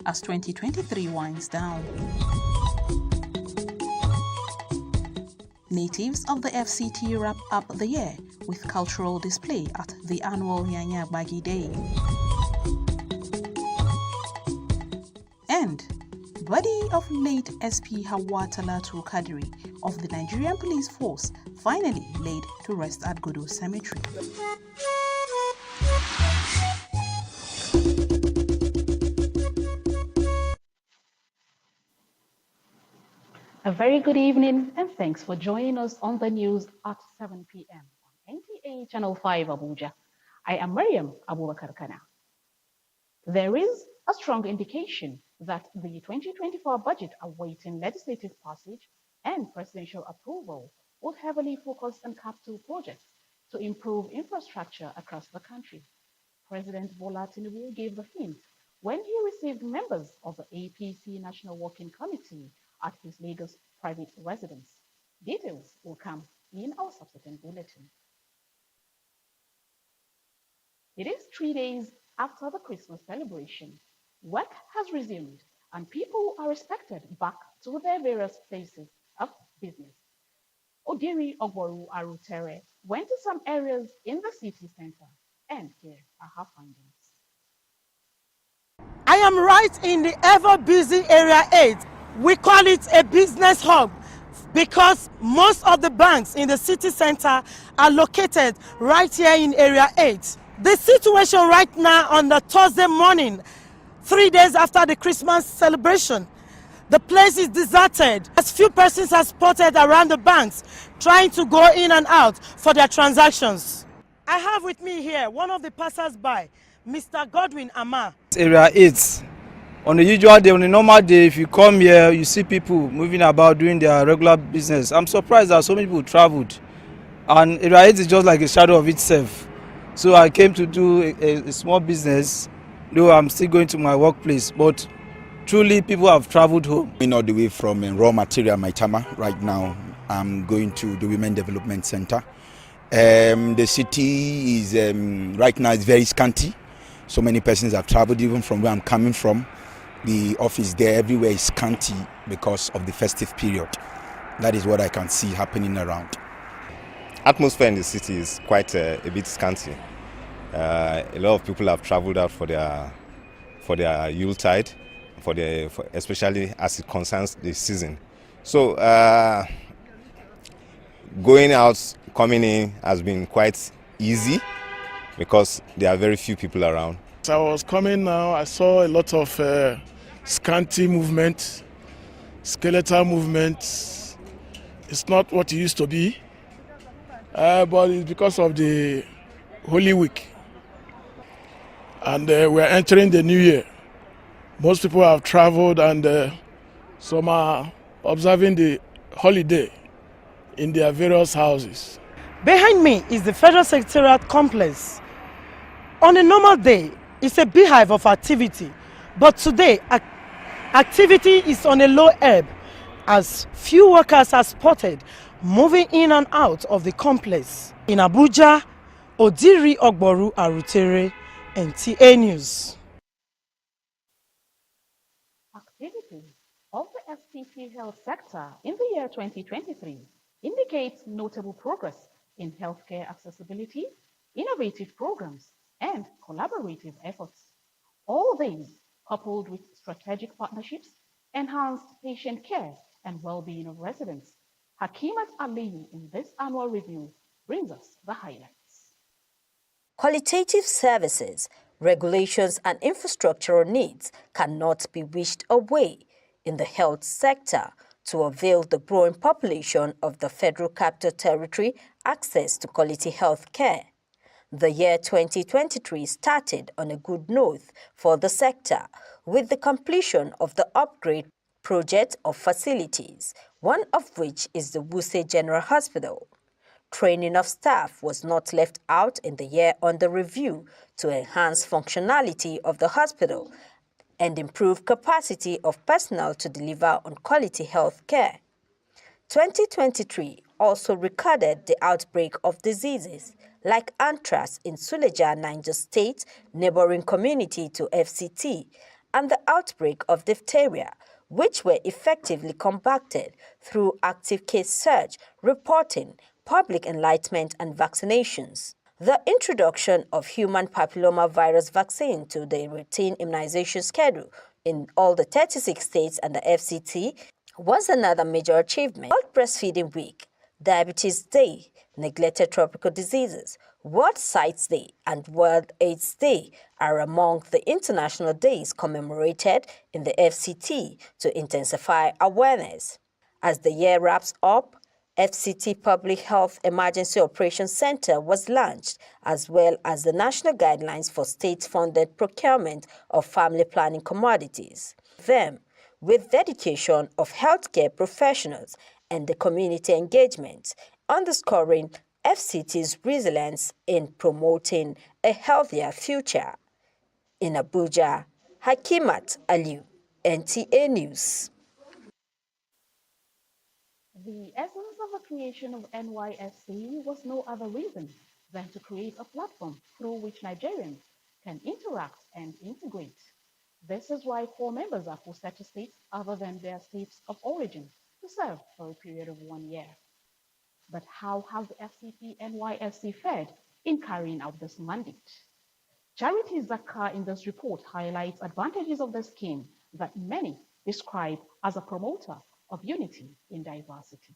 as 2023 winds down. Natives of the FCT wrap up the year with cultural display at the annual Nyanya Bagi Day. And body of late SP Hawa Talatu Kadiri of the Nigerian Police Force finally laid to rest at Godo Cemetery. A very good evening and thanks for joining us on the news at 7 p.m. on NTA Channel 5 Abuja. I am Mariam Abubakar Kana. There is a strong indication that the 2024 budget awaiting legislative passage and presidential approval will heavily focus on capital projects to improve infrastructure across the country. President Bola Tinubu gave the hint when he received members of the APC National Working Committee at his Lagos private residence. Details will come in our subsequent bulletin. It is 3 days after the Christmas celebration. Work has resumed and people are expected back to their various places of business. Odiri Ogboru Arutere went to some areas in the city center, and here are her findings. I am right in the ever-busy Area 8. We call it a business hub because most of the banks in the city center are located right here in Area 8. The situation right now on the Thursday morning, 3 days after the Christmas celebration, the place is deserted as few persons are spotted around the banks trying to go in and out for their transactions. I have with me here one of the passers-by, Mr. Godwin Ama. Area 8. On the usual day, on a normal day, if you come here, you see people moving about doing their regular business. I'm surprised that so many people traveled. And Area 8 is just like a shadow of itself. So I came to do a small business, though I'm still going to my workplace. But truly, people have traveled home. All the way from raw material Maitama. Right now, I'm going to the Women Development Center. The city is right now is very scanty. So many persons have traveled even from where I'm coming from. The office there, everywhere is scanty because of the festive period. That is what I can see happening around. Atmosphere in the city is quite a bit scanty. A lot of people have traveled out for their Yuletide, especially as it concerns the season. So going out, coming in has been quite easy because there are very few people around. As I was coming now, I saw a lot of scanty movement, skeletal movement. It's not what it used to be, but it's because of the Holy Week. And we're entering the new year. Most people have traveled and some are observing the holiday in their various houses. Behind me is the Federal Secretariat Complex. On a normal day, it's a beehive of activity, but today, activity is on a low ebb as few workers are spotted moving in and out of the complex. In Abuja, Odiri Ogboru Arutere, NTA News. Activities of the FCT health sector in the year 2023 indicates notable progress in healthcare accessibility, innovative programs, and collaborative efforts. All these, coupled with strategic partnerships, enhanced patient care and well-being of residents. Hakimat Ali in this annual review brings us the highlights. Qualitative services, regulations and infrastructural needs cannot be wished away in the health sector to avail the growing population of the Federal Capital Territory access to quality health care. The year 2023 started on a good note for the sector, with the completion of the upgrade project of facilities, one of which is the Wuse General Hospital. Training of staff was not left out in the year under review to enhance functionality of the hospital and improve capacity of personnel to deliver on quality health care. 2023 also recorded the outbreak of diseases like anthrax in Suleja, Niger State, neighboring community to FCT, and the outbreak of diphtheria, which were effectively combated through active case search, reporting, public enlightenment, and vaccinations. The introduction of human papillomavirus vaccine to the routine immunization schedule in all the 36 states and the FCT was another major achievement. World Breastfeeding Week, Diabetes Day, Neglected Tropical Diseases, World Sites Day, and World AIDS Day are among the international days commemorated in the FCT to intensify awareness. As the year wraps up, FCT Public Health Emergency Operations Center was launched, as well as the national guidelines for state-funded procurement of family planning commodities. Them, with dedication of healthcare professionals and the community engagement, underscoring FCT's resilience in promoting a healthier future. In Abuja, Hakimat Aliu, NTA News. The essence of the creation of NYSC was no other reason than to create a platform through which Nigerians can interact and integrate. This is why core members are posted to states other than their states of origin to serve for a period of 1 year. But how has the FCT NYSC fared in carrying out this mandate? Charity Zakka in this report highlights advantages of the scheme that many describe as a promoter of unity in diversity.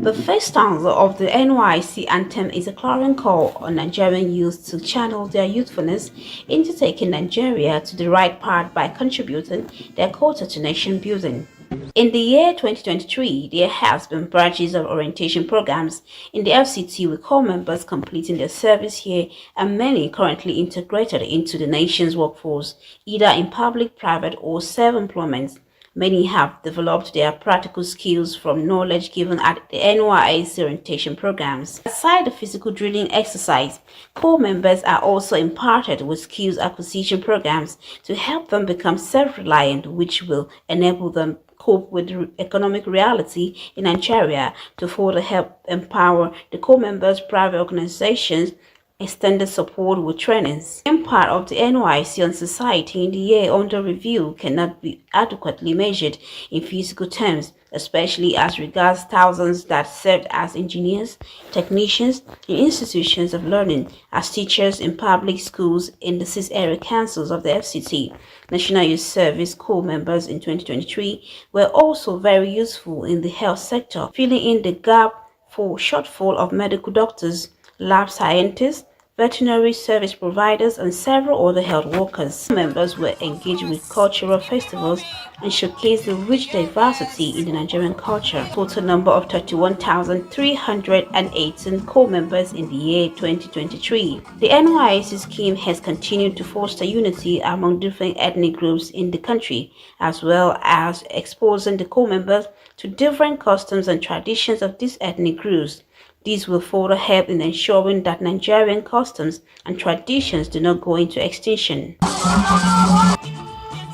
The first stanza of the NYC anthem is a clarion call on Nigerian youth to channel their youthfulness into taking Nigeria to the right path by contributing their quota to nation building. In the year 2023, there has been batches of orientation programs in the FCT with core members completing their service here and many currently integrated into the nation's workforce, either in public, private, or self-employment. Many have developed their practical skills from knowledge given at the NYSC orientation programs. Aside the physical drilling exercise, core members are also imparted with skills acquisition programs to help them become self-reliant, which will enable them cope with the economic reality in Nigeria to further help empower the core members' private organizations, extended support with trainings. The impact of the NYC on society in the year under review cannot be adequately measured in physical terms, especially as regards thousands that served as engineers, technicians in institutions of learning, as teachers in public schools in the 6 area councils of the FCT. National Youth Service core members in 2023 were also very useful in the health sector, filling in the gap for shortfall of medical doctors, lab scientists, veterinary service providers, and several other health workers. Members were engaged with cultural festivals and showcased the rich diversity in the Nigerian culture. Total number of 31,318 core members in the year 2023. The NYSC scheme has continued to foster unity among different ethnic groups in the country, as well as exposing the core members to different customs and traditions of these ethnic groups. These will further help in ensuring that Nigerian customs and traditions do not go into extinction.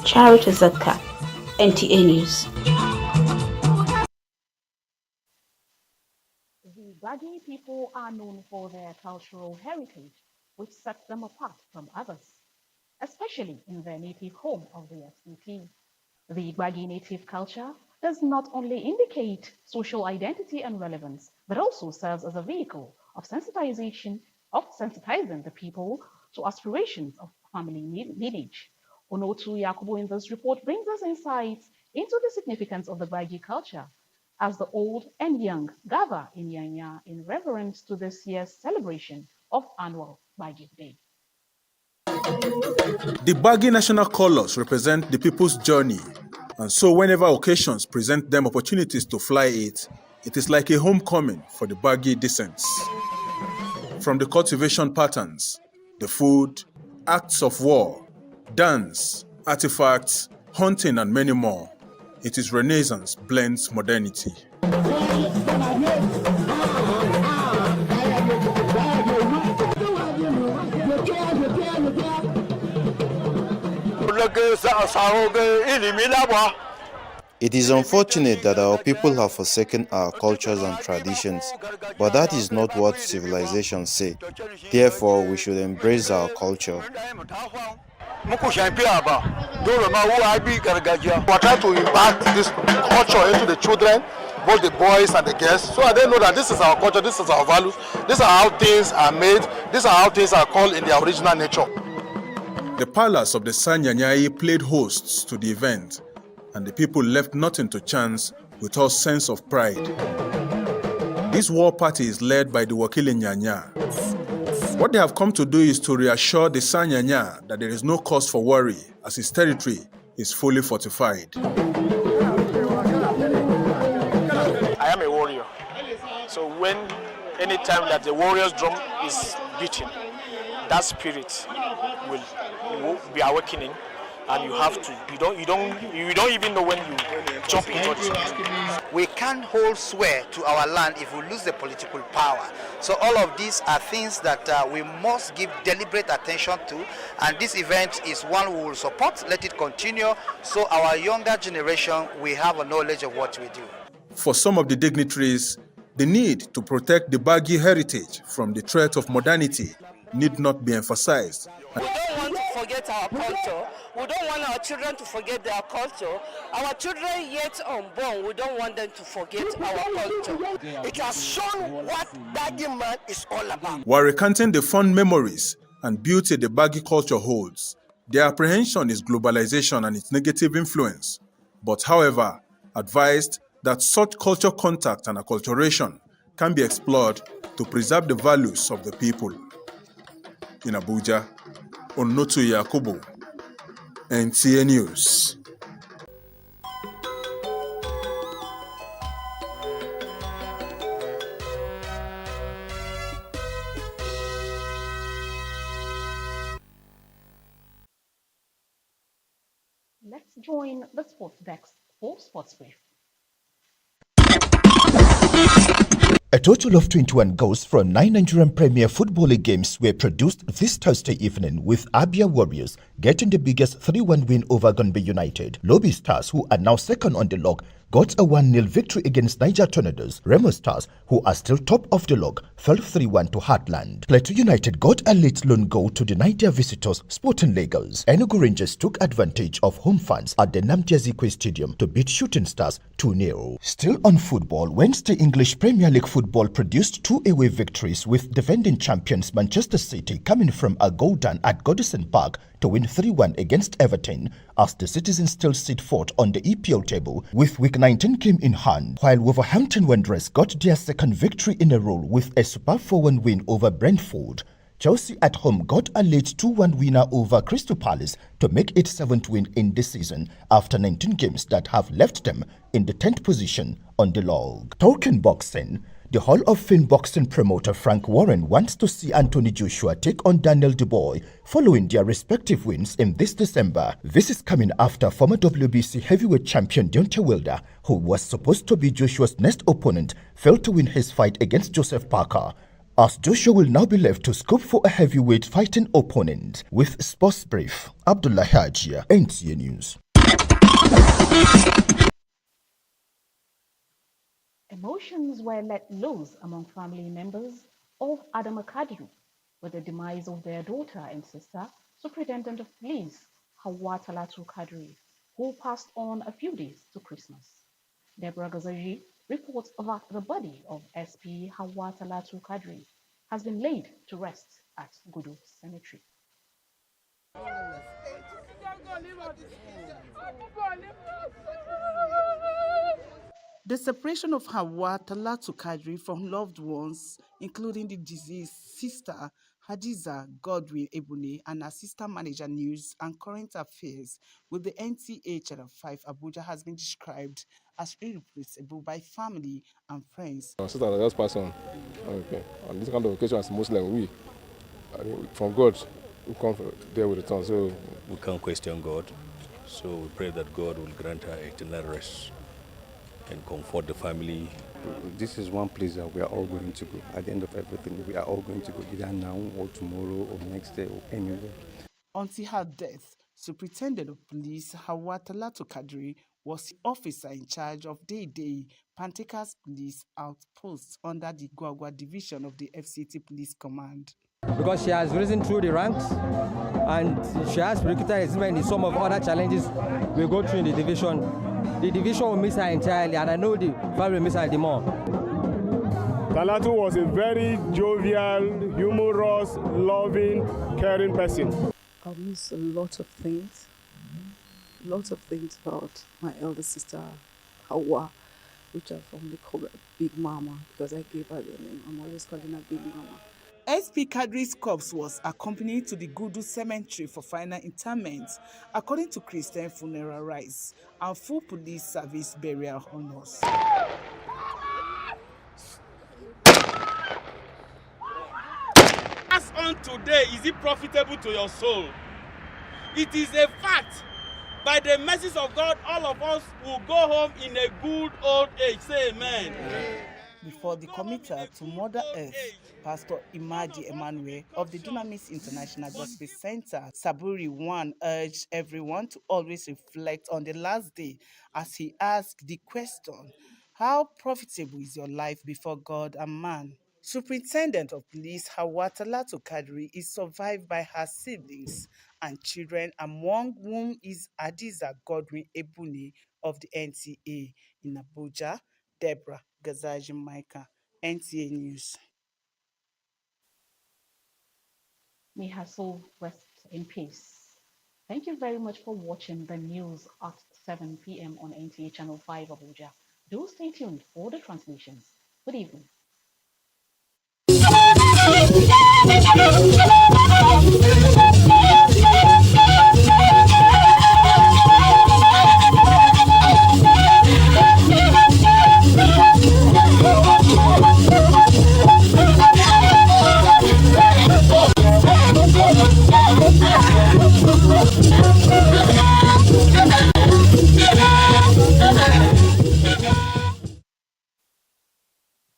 Charity Zakka, NTA News. The Gbagi people are known for their cultural heritage, which sets them apart from others, especially in their native home of the FCT. The Gbagi native culture does not only indicate social identity and relevance, but also serves as a vehicle of sensitizing the people to aspirations of family lineage. Onotu Yakubu in this report brings us insights into the significance of the Gbagi culture as the old and young gather in Yanya in reverence to this year's celebration of annual Gbagi Day. The Gbagi national colors represent the people's journey, and so whenever occasions present them opportunities to fly it, it is like a homecoming for the Gbagi descents. From the cultivation patterns, the food, acts of war, dance, artifacts, hunting, and many more, it is Renaissance blends modernity. It is unfortunate that our people have forsaken our cultures and traditions, but that is not what civilization say. Therefore, we should embrace our culture. We're trying to impart this culture into the children, both the boys and the girls, so that they know that this is our culture, this is our values, these are how things are made, these are how things are called in their original nature. The palace of the Sanyanyai played hosts to the event, and the people left nothing to chance without sense of pride. This war party is led by the Wakili Nyanya. What they have come to do is to reassure the Sanyanya that there is no cause for worry, as his territory is fully fortified. I am a warrior, so anytime that the warrior's drum is beating, that spirit will be awakening, and you have to. You don't even know when you jump into it. We can't hold swear to our land if we lose the political power. So all of these are things that we must give deliberate attention to, and this event is one we will support. Let it continue, so our younger generation will have a knowledge of what we do. For some of the dignitaries, the need to protect the Bagi heritage from the threat of modernity need not be emphasized. We don't want to forget our culture. We don't want our children to forget their culture. Our children yet unborn, we don't want them to forget our culture. It has shown what Bagi man is all about. While recanting the fond memories and beauty the Bagi culture holds, their apprehension is globalization and its negative influence. But however, advised that such culture contact and acculturation can be explored to preserve the values of the people. In Abuja, Onotu Yakubu, NTA News. Let's join the sports desk for Sports Brief. A total of 21 goals from 9 Nigerian Premier Football League games were produced this Thursday evening, with Abia Warriors getting the biggest 3-1 win over Gombe United. Lobby Stars, who are now second on the log, got a 1-0 victory against Niger Tornadoes. Remo Stars, who are still top of the log, fell 3-1 to Heartland. Plateau United got a late lone goal to deny their visitors Sporting Lagos. Enugu Rangers took advantage of home fans at the Nnamdi Azikiwe Stadium to beat Shooting Stars 2-0. Still on football, Wednesday English Premier League football produced 2 away victories, with defending champions Manchester City coming from a goal down at Goodison Park to win 3-1 against Everton, as the Citizens still sit fourth on the EPL table with Week 19 game in hand, while Wolverhampton Wanderers got their second victory in a row with a super 4-1 win over Brentford. Chelsea at home got a late 2-1 winner over Crystal Palace to make its 7th win in the season after 19 games that have left them in the 10th position on the log. Talking boxing, the Hall of Fame boxing promoter Frank Warren wants to see Anthony Joshua take on Daniel Dubois following their respective wins in this December. This is coming after former WBC heavyweight champion Deontay Wilder, who was supposed to be Joshua's next opponent, failed to win his fight against Joseph Parker, as Joshua will now be left to scope for a heavyweight fighting opponent. With Sports Brief, Abdullah Hajia, NTA News. Emotions were let loose among family members of Adama Kadri with the demise of their daughter and sister, Superintendent of Police Hawa Talatu Kadri, who passed on a few days to Christmas. Deborah Gazaji reports that the body of SP Hawa Talatu Kadri has been laid to rest at Gudu Cemetery. The separation of Hawa Talatu Kadri from loved ones, including the deceased sister Hadiza Godwin Ebune and Assistant Manager News and Current Affairs with the NTA Channel 5 Abuja, has been described as irreplaceable by family and friends. Our sister just passed on. Okay. On this kind of occasion, as Muslim, from God, we come there with return. So we can't question God. So we pray that God will grant her eternal rest and comfort the family. This is one place that we are all going to go. At the end of everything, we are all going to go, either now or tomorrow or next day or anywhere. Until her death, Superintendent of Police Hawa Talatu Kadri was the officer in charge of Day Pantekas Police Outpost under the Gwagwa Division of the FCT Police Command. Because she has risen through the ranks and she has spiritual achievement in some of other challenges we go through in the division. The division will miss her entirely, and I know the family will miss her the more. Talatu was a very jovial, humorous, loving, caring person. I miss a lot of things about my elder sister, Hawa, which I formally call her Big Mama because I gave her the name. I'm always calling her Big Mama. SP Kadri's corpse was accompanied to the Gudu Cemetery for final interment, according to Christian funeral rites and full police service burial honors. As on today, is it profitable to your soul? It is a fact. By the mercies of God, all of us will go home in a good old age. Say amen. Before the committer to Mother Earth, Pastor Imadi Emmanuel of the Dunamis International Gospel Center, Saburi 1, urged everyone to always reflect on the last day as he asked the question, how profitable is your life before God and man? Superintendent of Police Hawa Talatu Kadri is survived by her siblings and children, among whom is Hadiza Godwin Ebuni of the NTA in Abuja. Deborah Gazaji Micah, NTA News. May her soul rest in peace. Thank you very much for watching the news at 7 p.m. on NTA Channel 5 Abuja. Do stay tuned for the translations. Good evening.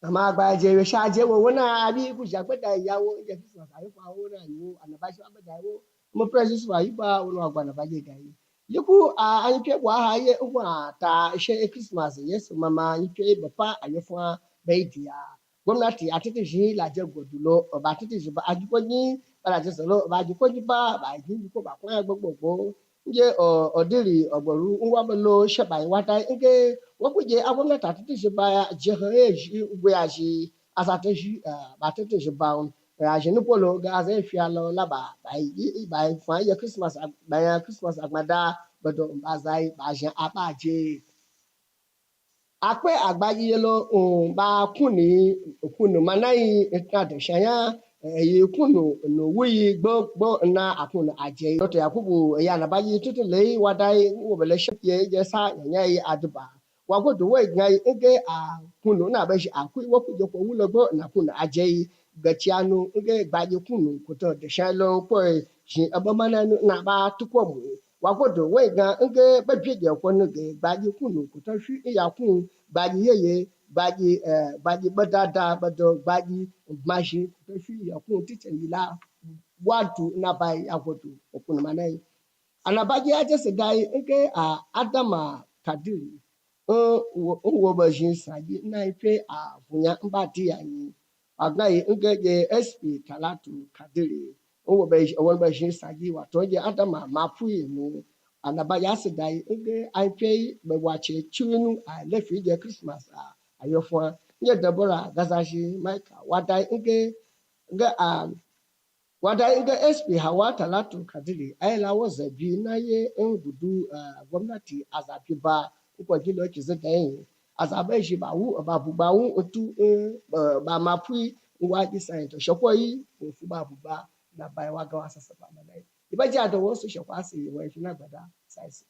Amagbaje shaje wo wona abi kuja gbeda iyawo je Christmas ayi fa wo na ni anabashi abeda wo mo precious wa yiba wo agba na baje gai yiku anyi pe wa ha ye wa ta she Christmas yes mama anyi pe bapa ayi fa beidia gwamnati atete shi la je godulo oba tete shi ba ajukoyin para je solo ba ajukoyin ba ji ko ba kwa gbogbo nje odiri ogboru ngwa belo sheba iwata nke wokuje agwamnati atete shi ba je he ugwe ashi asate shi ba tete shi ba ashi ni polo ga ze fialo laba ba fa ye Christmas ba ya Christmas agbada bodo bazai ba je abaje akwe agbaye lo ba kunu manai etade shanya yi kunu no wi gbo na akunu aje to yakubu ya na bayi tutule wadai wo bele shepie je sa nya yi adba wa go do we nya ege a kunu na ba shi akui wo kuje ko wulo gbo na kunu aje gachianu ege gbaye kunu ko to de shalo po shi abamana na ba tukwo mu wagodo we gan nge bejeje ko nge gbaji kunu ko to shi ya kun gbaji yeye gbaji badada bado gbaji mashi ko to shi ya kun tite yila watu na bai agodo okun manai anabaji aje se dai nge adama kadiri wo ba jin saji na ife afunya mbati yanyi agai nge je SP Talatu Kadiri wo ba shi saji wato je adama mafuye no anaba ya se dai nge aipe be wache chunu a lefi je Christmas ayofo nye Deborah Gazashi Micah wadai nge SP Hawa Talatu Kadiri ayla wazabi na ye ngudu gwamnati azabiba ko jilo kize dai azabe shi ba wu ba bu ba wu otu ba mapui waji saint shoko yi ofu ba bu ba na bai wa ga wasa saba manai ibaji ado wo so shoko asi wo shi na gbada size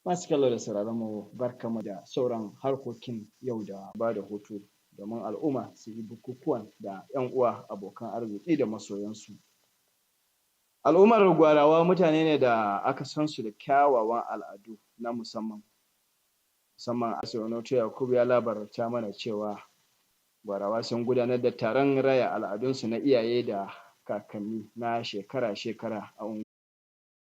Masu kallo da sauraron mu barkamu da sauran harkokin yau da ba da hutu domin al'umma su yi bukukuwan da 'yan uwa, abokan arziki da masoyansu. Al'ummar Gwarawa mutane ne da aka san su da kyawawan al'adu na musamman. Musamman Asiwanoto Yakubu ya labarta mana cewa Gwarawa sun gudanar da taron raya al'adunsu na iyaye da kakanni na shekara-shekara a